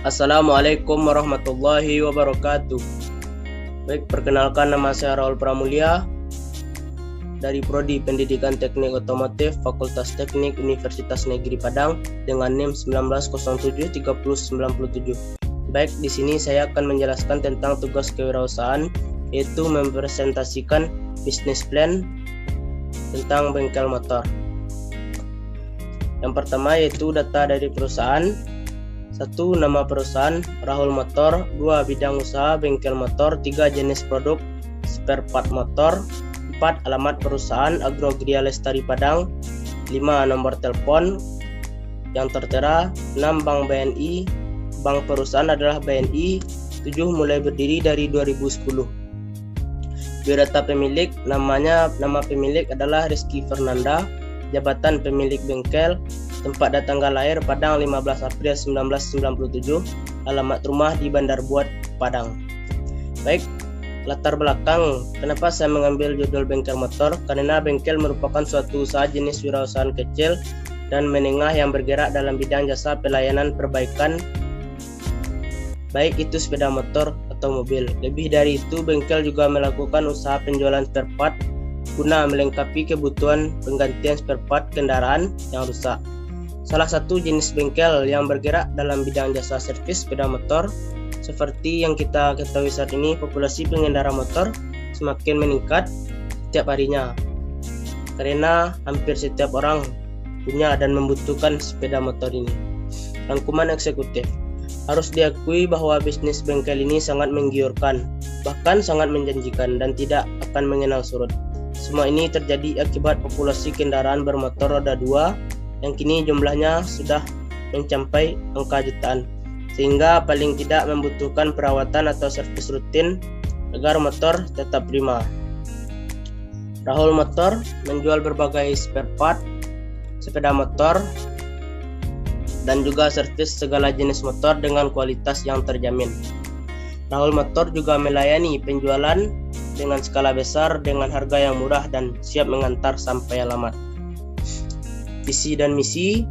Assalamualaikum warahmatullahi wabarakatuh. Baik, perkenalkan, nama saya Raul Pramulya dari Prodi Pendidikan Teknik Otomotif Fakultas Teknik Universitas Negeri Padang dengan NIM 19073097. Baik, di sini saya akan menjelaskan tentang tugas kewirausahaan, yaitu mempresentasikan bisnis plan tentang bengkel motor. Yang pertama yaitu data dari perusahaan. 1. Nama perusahaan Rahul Motor. 2. Bidang usaha bengkel motor. 3. Jenis produk spare part motor. 4. Alamat perusahaan Agrogria Lestari Padang. 5. Nomor telepon yang tertera. 6. Bank BNI. Bank perusahaan adalah BNI. 7. Mulai berdiri dari 2010. Biodata pemilik. Nama pemilik adalah Rizky Fernanda. Jabatan pemilik bengkel. Tempat dan tanggal lahir Padang 15 April 1997. Alamat rumah di Bandar Buat, Padang. Baik, latar belakang kenapa saya mengambil judul bengkel motor, karena bengkel merupakan suatu usaha jenis wirausahaan kecil dan menengah yang bergerak dalam bidang jasa pelayanan perbaikan, baik itu sepeda motor atau mobil. Lebih dari itu, bengkel juga melakukan usaha penjualan spare part guna melengkapi kebutuhan penggantian spare part kendaraan yang rusak. Salah satu jenis bengkel yang bergerak dalam bidang jasa servis sepeda motor, seperti yang kita ketahui saat ini, populasi pengendara motor semakin meningkat setiap harinya, karena hampir setiap orang punya dan membutuhkan sepeda motor ini. Rangkuman eksekutif. Harus diakui bahwa bisnis bengkel ini sangat menggiurkan, bahkan sangat menjanjikan dan tidak akan mengenal surut. Semua ini terjadi akibat populasi kendaraan bermotor roda 2 yang kini jumlahnya sudah mencapai angka jutaan, sehingga paling tidak membutuhkan perawatan atau servis rutin agar motor tetap prima. Rahul Motor menjual berbagai spare part sepeda motor dan juga servis segala jenis motor dengan kualitas yang terjamin. Rahul Motor juga melayani penjualan dengan skala besar dengan harga yang murah dan siap mengantar sampai alamat. Visi dan misi.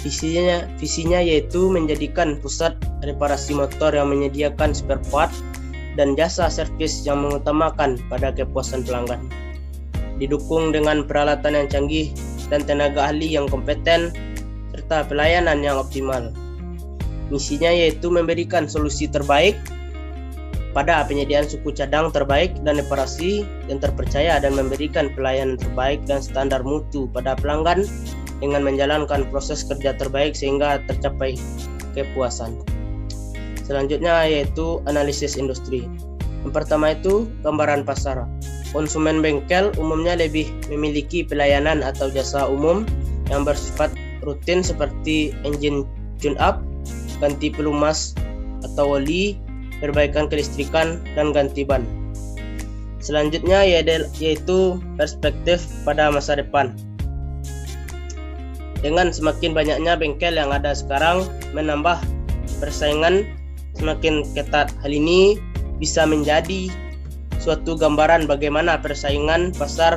Visinya yaitu menjadikan pusat reparasi motor yang menyediakan spare part dan jasa servis yang mengutamakan pada kepuasan pelanggan, didukung dengan peralatan yang canggih dan tenaga ahli yang kompeten serta pelayanan yang optimal. Misinya yaitu memberikan solusi terbaik pada penyediaan suku cadang terbaik dan reparasi yang terpercaya dan memberikan pelayanan terbaik dan standar mutu pada pelanggan dengan menjalankan proses kerja terbaik sehingga tercapai kepuasan. Selanjutnya yaitu analisis industri. Yang pertama itu gambaran pasar. Konsumen bengkel umumnya lebih memiliki pelayanan atau jasa umum yang bersifat rutin seperti engine tune up, ganti pelumas atau oli, perbaikan kelistrikan, dan ganti ban. Selanjutnya yaitu perspektif pada masa depan. Dengan semakin banyaknya bengkel yang ada sekarang, menambah persaingan semakin ketat. Hal ini bisa menjadi suatu gambaran bagaimana persaingan pasar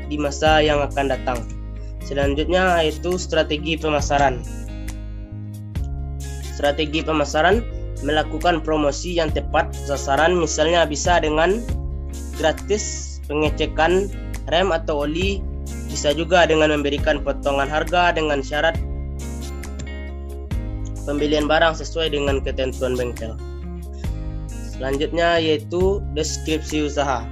di masa yang akan datang. Selanjutnya yaitu strategi pemasaran. Strategi pemasaran melakukan promosi yang tepat sasaran, misalnya bisa dengan gratis pengecekan rem atau oli, bisa juga dengan memberikan potongan harga dengan syarat pembelian barang sesuai dengan ketentuan bengkel. Selanjutnya yaitu deskripsi usaha.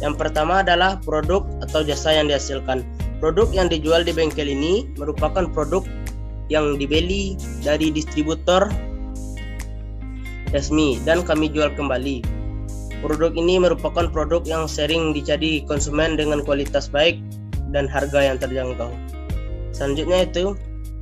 Yang pertama adalah produk atau jasa yang dihasilkan. Produk yang dijual di bengkel ini merupakan produk yang dibeli dari distributor resmi dan kami jual kembali. Produk ini merupakan produk yang sering dicari konsumen dengan kualitas baik dan harga yang terjangkau. Selanjutnya itu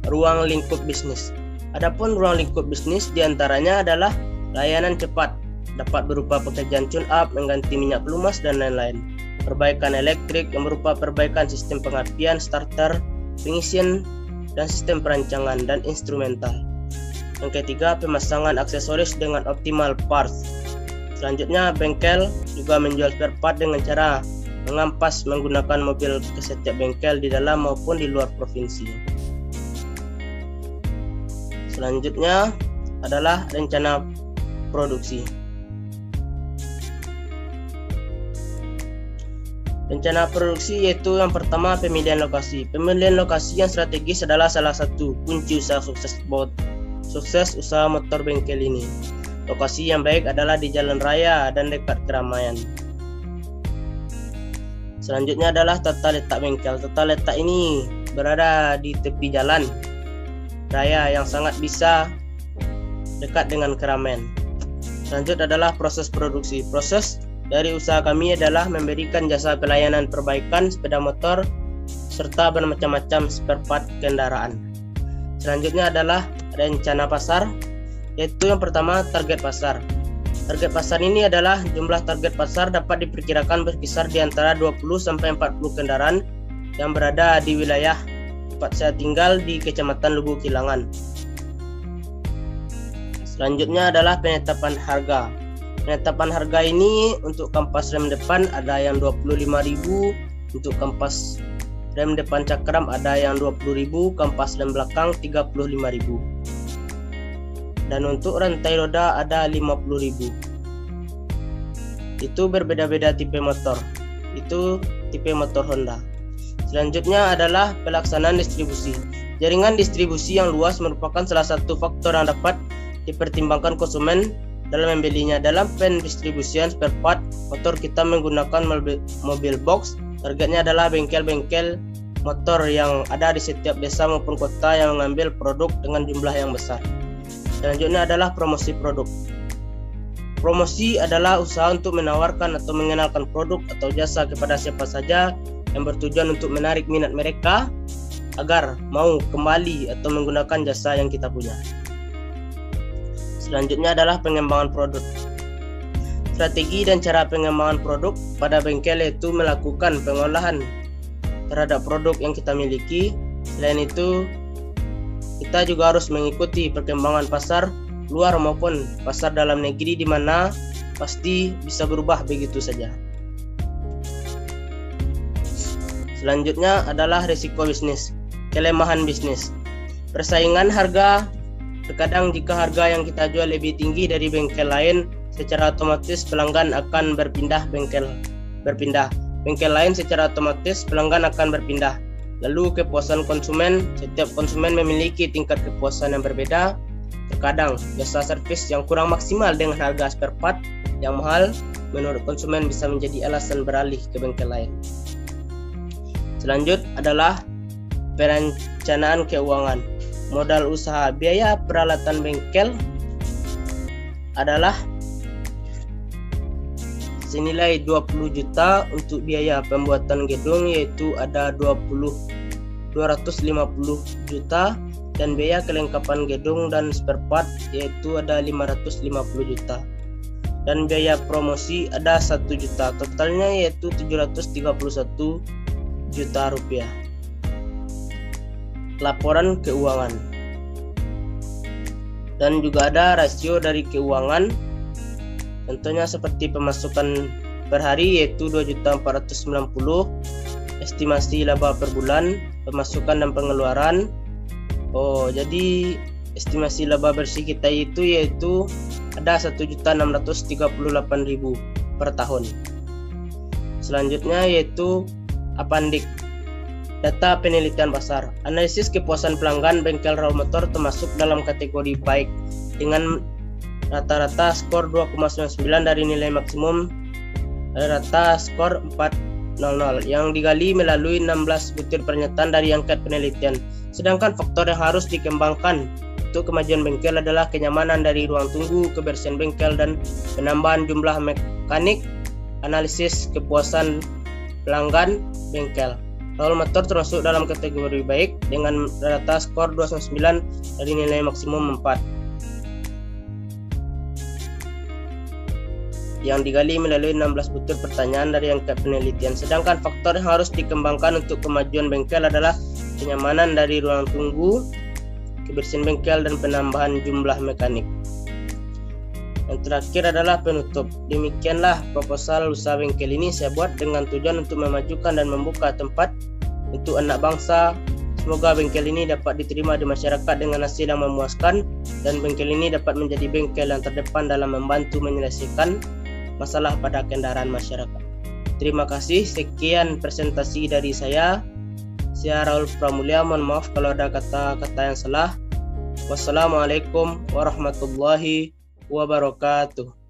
ruang lingkup bisnis. Adapun ruang lingkup bisnis diantaranya adalah layanan cepat, dapat berupa pekerjaan tune up, mengganti minyak pelumas dan lain-lain. Perbaikan elektrik yang berupa perbaikan sistem pengapian, starter, pengisian, dan sistem perancangan dan instrumental. Yang ketiga, pemasangan aksesoris dengan optimal parts. Selanjutnya, bengkel juga menjual spare part dengan cara mengampas menggunakan mobil ke setiap bengkel di dalam maupun di luar provinsi. Selanjutnya adalah rencana produksi. Rencana produksi yaitu yang pertama pemilihan lokasi. Pemilihan lokasi yang strategis adalah salah satu kunci usaha sukses usaha motor bengkel ini. Lokasi yang baik adalah di jalan raya dan dekat keramaian. Selanjutnya adalah tata letak bengkel. Tata letak ini berada di tepi jalan raya yang sangat bisa dekat dengan keramaian. Selanjutnya adalah proses produksi. Proses dari usaha kami adalah memberikan jasa pelayanan perbaikan sepeda motor serta bermacam-macam spare part kendaraan. Selanjutnya adalah rencana pasar, yaitu yang pertama target pasar. Target pasar ini adalah jumlah target pasar dapat diperkirakan berkisar di antara 20-40 kendaraan yang berada di wilayah tempat saya tinggal di Kecamatan Lubuk Kilangan. Selanjutnya adalah penetapan harga. Penetapan harga ini untuk kampas rem depan ada yang 25.000, untuk kampas rem depan cakram ada yang 20.000, kampas rem belakang 35.000. Dan untuk rantai roda ada 50.000. Itu berbeda-beda tipe motor. Itu tipe motor Honda. Selanjutnya adalah pelaksanaan distribusi. Jaringan distribusi yang luas merupakan salah satu faktor yang dapat dipertimbangkan konsumen dalam membelinya. Dalam pendistribusian spare part motor kita menggunakan mobil box. Targetnya adalah bengkel-bengkel motor yang ada di setiap desa maupun kota yang mengambil produk dengan jumlah yang besar. Selanjutnya adalah promosi produk. Promosi adalah usaha untuk menawarkan atau mengenalkan produk atau jasa kepada siapa saja yang bertujuan untuk menarik minat mereka agar mau kembali atau menggunakan jasa yang kita punya. Selanjutnya adalah pengembangan produk. Strategi dan cara pengembangan produk pada bengkel yaitu melakukan pengolahan terhadap produk yang kita miliki. Selain itu, kita juga harus mengikuti perkembangan pasar luar maupun pasar dalam negeri, di mana pasti bisa berubah begitu saja. Selanjutnya adalah risiko bisnis, kelemahan bisnis. Persaingan harga. Terkadang jika harga yang kita jual lebih tinggi dari bengkel lain, secara otomatis pelanggan akan berpindah. Bengkel lain secara otomatis pelanggan akan berpindah. Lalu kepuasan konsumen, setiap konsumen memiliki tingkat kepuasan yang berbeda. Terkadang jasa servis yang kurang maksimal dengan harga spare part yang mahal menurut konsumen bisa menjadi alasan beralih ke bengkel lain. Selanjutnya adalah perencanaan keuangan. Modal usaha. Biaya peralatan bengkel adalah senilai 20 juta. Untuk biaya pembuatan gedung yaitu ada 250 juta, dan biaya kelengkapan gedung dan spare part yaitu ada 550 juta, dan biaya promosi ada 1 juta. Totalnya yaitu 731 juta rupiah. Laporan keuangan, dan juga ada rasio dari keuangan. Contohnya seperti pemasukan per hari yaitu 2.490, estimasi laba per bulan, pemasukan dan pengeluaran. Jadi estimasi laba bersih kita itu yaitu ada 1.638.000 per tahun. Selanjutnya yaitu apandik. Data penelitian pasar. Analisis kepuasan pelanggan bengkel Raul Motor termasuk dalam kategori baik dengan rata-rata skor 2,99 dari nilai maksimum rata skor 4.00 yang digali melalui 16 butir pernyataan dari angkat penelitian. Sedangkan faktor yang harus dikembangkan untuk kemajuan bengkel adalah kenyamanan dari ruang tunggu, kebersihan bengkel, dan penambahan jumlah mekanik. Analisis kepuasan pelanggan bengkel Raul Motor termasuk dalam kategori baik dengan rata skor 2,9 dari nilai maksimum 4 yang digali melalui 16 butir pertanyaan dari angkat penelitian. Sedangkan faktor yang harus dikembangkan untuk kemajuan bengkel adalah kenyamanan dari ruang tunggu, kebersihan bengkel, dan penambahan jumlah mekanik. Yang terakhir adalah penutup. Demikianlah proposal usaha bengkel ini saya buat dengan tujuan untuk memajukan dan membuka tempat untuk anak bangsa Semoga bengkel ini dapat diterima di masyarakat dengan hasil yang memuaskan, dan bengkel ini dapat menjadi bengkel yang terdepan dalam membantu menyelesaikan masalah pada kendaraan masyarakat. Terima kasih, sekian presentasi dari saya. Saya Raul Pramulya, mohon maaf kalau ada kata-kata yang salah. Wassalamualaikum warahmatullahi wabarakatuh.